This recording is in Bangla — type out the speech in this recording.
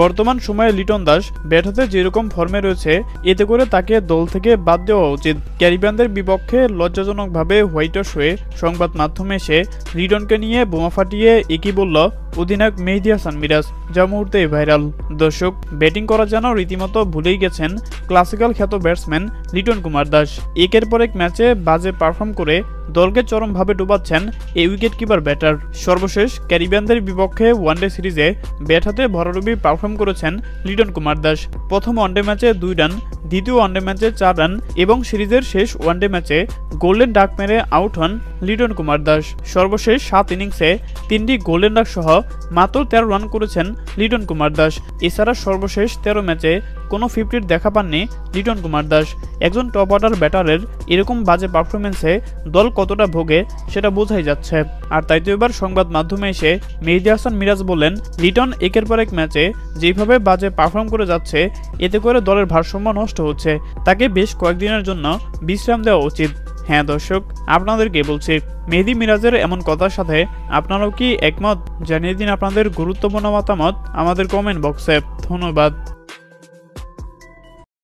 বর্তমান সময়ে লিটন দাস ব্যাট হাতে যেরকম ফর্মে রয়েছে এতে করে তাকে দল থেকে বাদ দেওয়া উচিত। ক্যারিবিয়ানদের বিপক্ষে লজ্জাজনকভাবে হোয়াইট ওয়াশ হয়ে সংবাদ মাধ্যমে এসে লিটনকে নিয়ে বোমা ফাটিয়ে একই বলল অধিনায়ক মেহেদী হাসান মিরাজ, যা মুহূর্তে ভাইরাল। দর্শক, ব্যাটিং করা যেন রীতিমতো ভুলেই গেছেন ক্লাসিক্যাল খ্যাত ব্যাটসম্যান লিটন কুমার দাস। একের পর এক ম্যাচে বাজে পারফর্ম করে দলকে চরমভাবে ডুবাচ্ছেন এই উইকেট কিপার ব্যাটার। সর্বশেষ ক্যারিবিয়ানদের বিপক্ষে ওয়ানডে সিরিজে ব্যাট হাতে ভরাডুবি পারফর্ম করেছেন লিটন কুমার দাস। প্রথম ওয়ানডে ম্যাচে 2 রান, দ্বিতীয় ওয়ানডে ম্যাচে 4 রান এবং সিরিজের শেষ ওয়ানডে ম্যাচে গোল্ডেন ডাক মেরে আউট হন লিটন কুমার দাস। সর্বশেষ 7 ইনিংসে 3টি গোল্ডেন ডাক সহ মাত্র 13 রান করেছেন লিটন কুমার দাস। এছাড়া সর্বশেষ 13 ম্যাচে কোনো 50-র দেখা পাননি লিটন কুমার দাস। একজন টপ অর্ডার ব্যাটারের এরকম বাজে পারফরমেন্সে দল কতটা ভোগে সেটা বোঝাই যাচ্ছে। আর তাই তো এবার সংবাদ মাধ্যমে এসে মেহেদী হাসান মিরাজ বলেন, লিটন একের পর এক ম্যাচে যেভাবে বাজে পারফর্ম করে যাচ্ছে এতে করে দলের ভারসাম্য নষ্ট হচ্ছে, তাকে বেশ কয়েকদিনের জন্য বিশ্রাম দেওয়া উচিত। হ্যাঁ দর্শক, আপনাদেরকে বলছি, মেহেদী মিরাজের এমন কথার সাথে আপনারাও কি একমত? জানিয়ে দিন আপনাদের গুরুত্বপূর্ণ মতামত আমাদের কমেন্ট বক্সে। ধন্যবাদ।